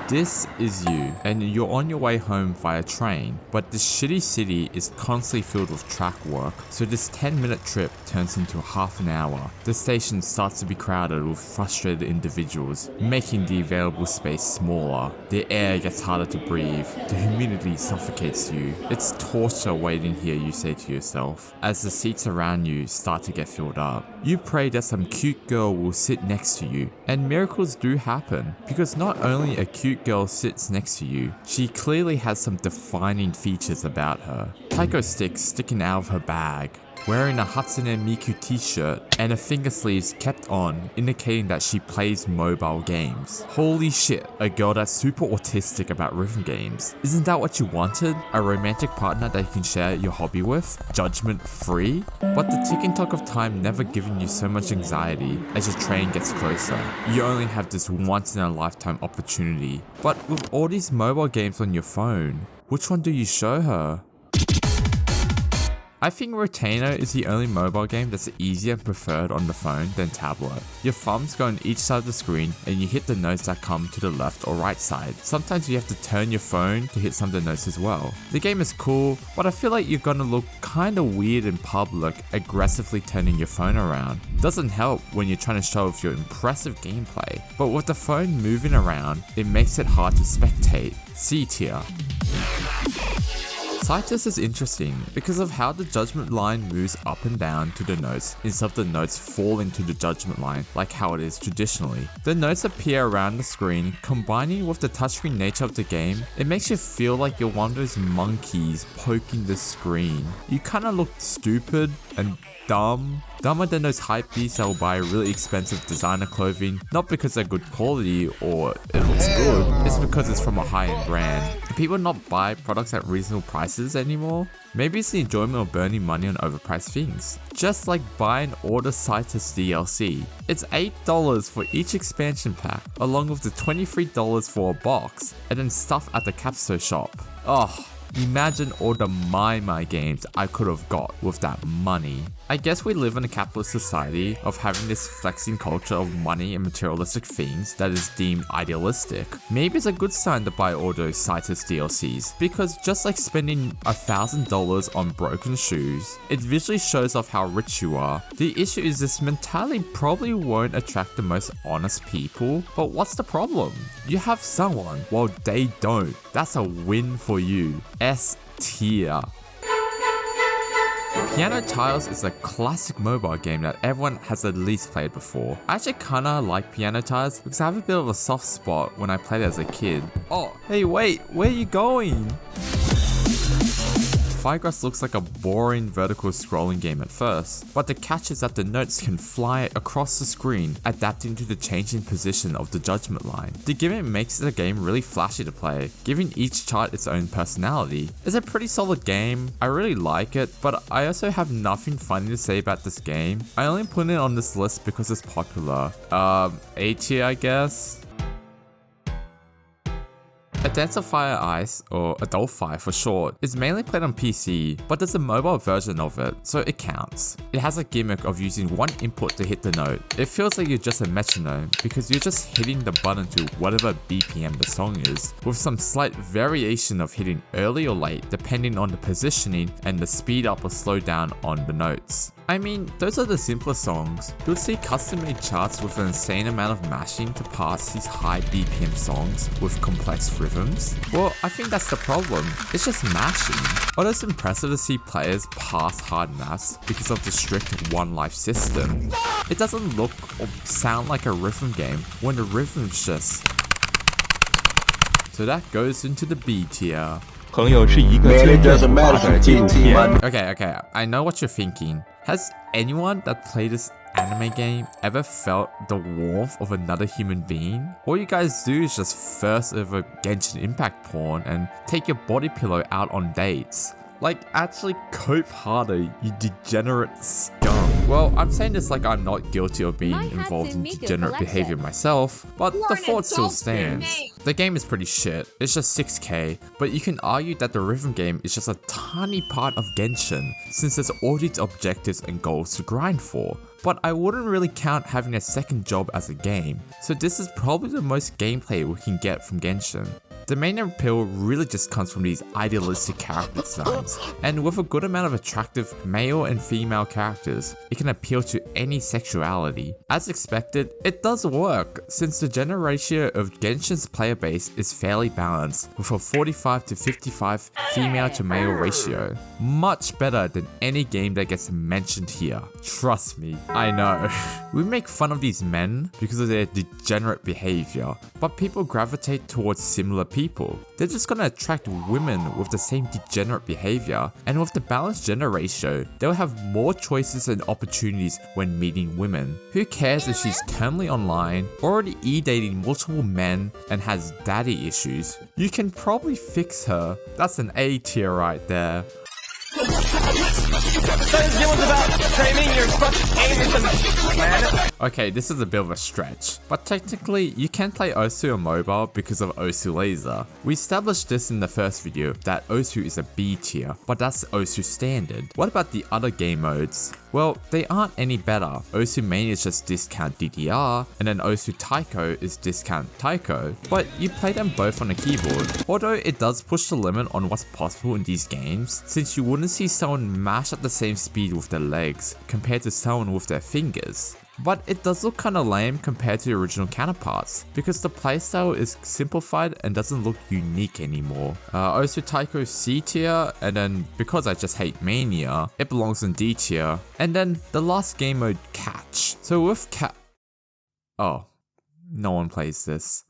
This is you, and you're on your way home via train, but this shitty city is constantly filled with track work, so this 10-minute trip turns into half an hour. The station starts to be crowded with frustrated individuals, making the available space smaller. The air gets harder to breathe, the humidity suffocates you. It's torture waiting here, you say to yourself, as the seats around you start to get filled up. You pray that some cute girl will sit next to you, and miracles do happen, because not only a cute girl sits next to you, she clearly has some defining features about her. Taiko sticks sticking out of her bag, wearing a Hatsune Miku t-shirt, and her finger sleeves kept on, indicating that she plays mobile games. Holy shit, a girl that's super autistic about rhythm games. Isn't that what you wanted? A romantic partner that you can share your hobby with? Judgment free? But the ticking clock of time never given you so much anxiety as your train gets closer. You only have this once in a lifetime opportunity. But with all these mobile games on your phone, which one do you show her? I think Rotaeno is the only mobile game that's easier and preferred on the phone than tablet. Your thumbs go on each side of the screen and you hit the notes that come to the left or right side. Sometimes you have to turn your phone to hit some of the notes as well. The game is cool, but I feel like you're gonna look kinda weird in public aggressively turning your phone around. Doesn't help when you're trying to show off your impressive gameplay, but with the phone moving around, it makes it hard to spectate. C tier. Cytus is interesting because of how the judgment line moves up and down to the notes instead of the notes falling to the judgment line like how it is traditionally. The notes appear around the screen, combining with the touchscreen nature of the game, it makes you feel like you're one of those monkeys poking the screen. You kinda look stupid and dumb. Dumber than those hype beasts that will buy really expensive designer clothing, not because they're good quality or it looks good, it's because it's from a high-end brand. Do people not buy products at reasonable prices anymore? Maybe it's the enjoyment of burning money on overpriced things. Just like buying all the Cytus DLC. It's $8 for each expansion pack, along with the $23 for a box, and then stuff at the capstone shop. Oh, imagine all the my games I could have got with that money. I guess we live in a capitalist society of having this flexing culture of money and materialistic things that is deemed idealistic. Maybe it's a good sign to buy all those Cytus DLCs, because just like spending $1,000 on broken shoes, it visually shows off how rich you are. The issue is this mentality probably won't attract the most honest people, but what's the problem? You have someone while they don't. That's a win for you. S tier. Piano Tiles is a classic mobile game that everyone has at least played before. I actually kinda like Piano Tiles because I have a bit of a soft spot when I played it as a kid. Oh, hey wait, where are you going? Phigros looks like a boring vertical scrolling game at first, but the catch is that the notes can fly across the screen, adapting to the changing position of the judgment line. The gimmick makes the game really flashy to play, giving each chart its own personality. It's a pretty solid game, I really like it, but I also have nothing funny to say about this game. I only put it on this list because it's popular. A tier I guess? A Dance of Fire Ice, or Adolphi for short, is mainly played on PC, but there's a mobile version of it, so it counts. It has a gimmick of using one input to hit the note. It feels like you're just a metronome, because you're just hitting the button to whatever BPM the song is, with some slight variation of hitting early or late depending on the positioning and the speed up or slow down on the notes. I mean, those are the simpler songs. You'll see custom-made charts with an insane amount of mashing to pass these high BPM songs with complex rhythms. Well, I think that's the problem. It's just mashing. Although it's impressive to see players pass hard maths because of the strict one life system, it doesn't look or sound like a rhythm game when the rhythm's just... So that goes into the B tier. Okay, I know what you're thinking. Has anyone that played this anime game ever felt the warmth of another human being? All you guys do is just thirst over Genshin Impact porn and take your body pillow out on dates. Like, actually cope harder, you degenerate scum. Well, I'm saying this like I'm not guilty of being involved in degenerate behavior myself, but the thought still stands. The game is pretty shit, it's just 6k, but you can argue that the rhythm game is just a tiny part of Genshin, since there's all these objectives and goals to grind for. but I wouldn't really count having a second job as a game, so this is probably the most gameplay we can get from Genshin. The main appeal really just comes from these idealistic character designs, and with a good amount of attractive male and female characters, it can appeal to any sexuality. As expected, it does work, since the general ratio of Genshin's player base is fairly balanced, with a 45 to 55 female to male ratio. Much better than any game that gets mentioned here. Trust me, I know. We make fun of these men because of their degenerate behavior, but people gravitate towards similar people. They're just gonna attract women with the same degenerate behavior, and with the balanced gender ratio, they'll have more choices and opportunities when meeting women. Who cares if she's terminally online, already e-dating multiple men, and has daddy issues? You can probably fix her. That's an A tier right there. Okay, this is a bit of a stretch, but technically you can play Osu on mobile because of Osu Laser. We established this in the first video that Osu is a B tier, but that's Osu standard. What about the other game modes? Well, they aren't any better. Osu Main is just discount DDR, and then Osu Taiko is discount Taiko, but you play them both on a keyboard. Although it does push the limit on what's possible in these games, since you wouldn't see someone mash at the same speed with their legs compared to someone with their fingers. But it does look kinda lame compared to the original counterparts, because the playstyle is simplified and doesn't look unique anymore. Osu Taiko C tier, and then because I just hate Mania, it belongs in D tier. And then the last game mode, Catch. So with oh, no one plays this.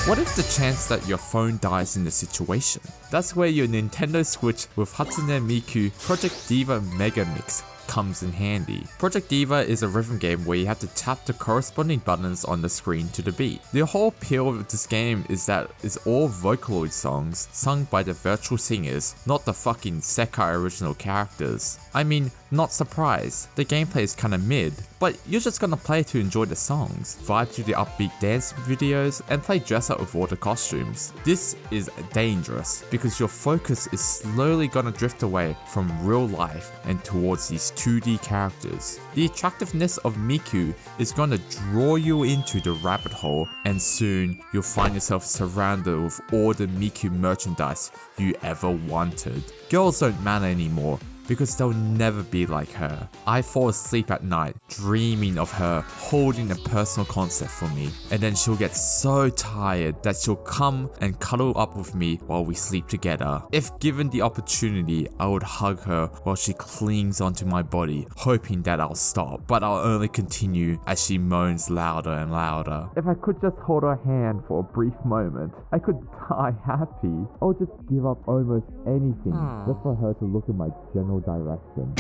What if the chance that your phone dies in the situation? That's where your Nintendo Switch with Hatsune Miku Project Diva Mega Mix comes in handy. Project Diva is a rhythm game where you have to tap the corresponding buttons on the screen to the beat. The whole appeal of this game is that it's all Vocaloid songs sung by the virtual singers, not the fucking Sekai original characters. I mean, not surprised, the gameplay is kinda mid, but you're just gonna play to enjoy the songs, vibe to the upbeat dance videos, and play dress up with all the costumes. This is dangerous, because your focus is slowly gonna drift away from real life and towards these 2D characters. The attractiveness of Miku is gonna draw you into the rabbit hole, and soon you'll find yourself surrounded with all the Miku merchandise you ever wanted. Girls don't matter anymore, because they'll never be like her. I fall asleep at night dreaming of her holding a personal concert for me, and then she'll get so tired that she'll come and cuddle up with me while we sleep together. If given the opportunity, I would hug her while she clings onto my body, hoping that I'll stop, but I'll only continue as she moans louder and louder. If I could just hold her hand for a brief moment, I could die happy. I'll just give up almost anything just for her to look in my general direction.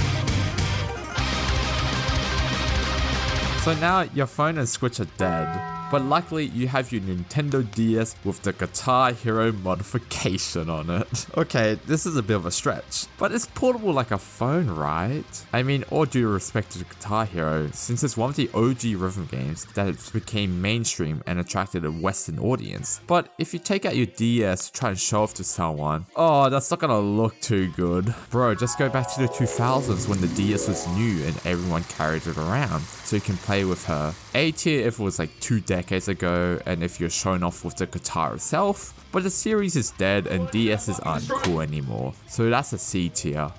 So now your phone and Switch are dead, but luckily you have your Nintendo DS with the Guitar Hero modification on it. Okay, this is a bit of a stretch, but it's portable like a phone, right? I mean, all due respect to the Guitar Hero, since it's one of the OG rhythm games that became mainstream and attracted a Western audience. But if you take out your DS to try and show off to someone, oh, that's not gonna look too good. Bro, just go back to the 2000s when the DS was new and everyone carried it around, so you can play with her. A tier if it was like 2 decades ago, and if you're showing off with the guitar itself, but the series is dead and DSs aren't cool anymore, so that's a C tier.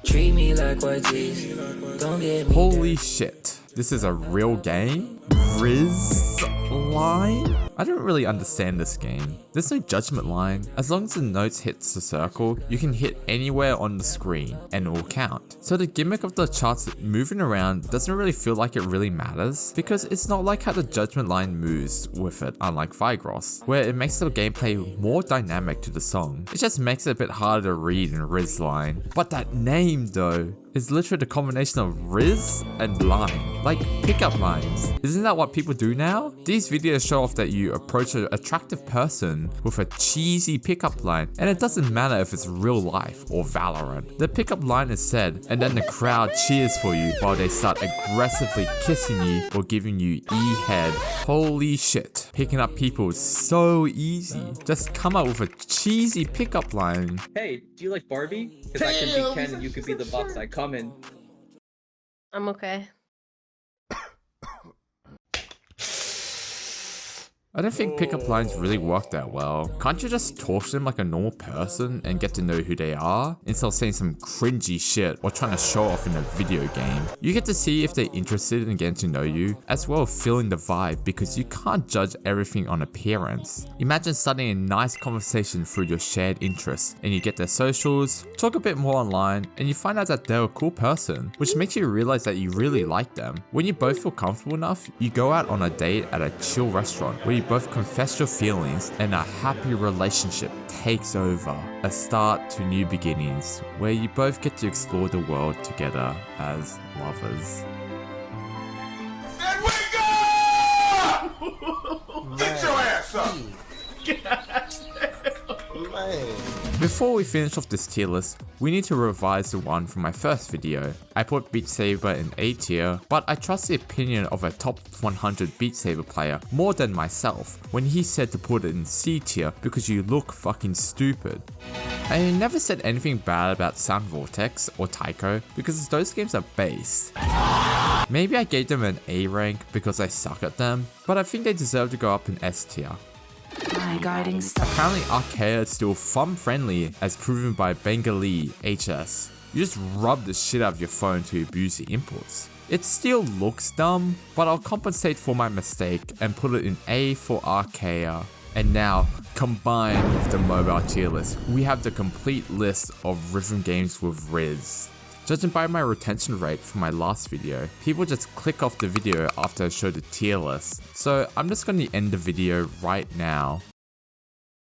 Holy shit, this is a real game? Rizline? I don't really understand this game. There's no judgment line. As long as the notes hits the circle, you can hit anywhere on the screen and it will count. So the gimmick of the charts moving around doesn't really feel like it really matters, because it's not like how the judgment line moves with it, unlike Phigros, where it makes the gameplay more dynamic to the song. It just makes it a bit harder to read in Rizline. But that name though, is literally the combination of Rizz and line, like pickup lines. Isn't that what people do now? These videos show off that you approach an attractive person with a cheesy pickup line, and it doesn't matter if it's real life or Valorant. The pickup line is said, and then the crowd cheers for you while they start aggressively kissing you or giving you E-head. Holy shit, picking up people is so easy. Just come up with a cheesy pickup line. Hey, do you like Barbie? Because I can be Ken and you could be the box I come in. I'm okay. I don't think pickup lines really work that well. Can't you just talk to them like a normal person and get to know who they are, instead of saying some cringy shit or trying to show off in a video game? You get to see if they're interested in getting to know you, as well as feeling the vibe, because you can't judge everything on appearance. Imagine starting a nice conversation through your shared interests, and you get their socials, talk a bit more online, and you find out that they're a cool person, which makes you realize that you really like them. When you both feel comfortable enough, you go out on a date at a chill restaurant where you both confess your feelings and a happy relationship takes over. A start to new beginnings where you both get to explore the world together as lovers. Then wake up! Get your ass up! Before we finish off this tier list, we need to revise the one from my first video. I put Beat Saber in A tier, but I trust the opinion of a top 100 Beat Saber player more than myself when he said to put it in C tier because you look fucking stupid. I never said anything bad about Sound Vortex or Taiko because those games are based. Maybe I gave them an A rank because I suck at them, but I think they deserve to go up in S tier. My guiding star. Apparently Archaea is still fun friendly as proven by Bengali HS. You just rub the shit out of your phone to abuse the inputs. It still looks dumb, but I'll compensate for my mistake and put it in A for Archaea. And now, combined with the mobile tier list, we have the complete list of rhythm games with Rizz. Judging by my retention rate from my last video, people just click off the video after I show the tier list. So I'm just going to end the video right now.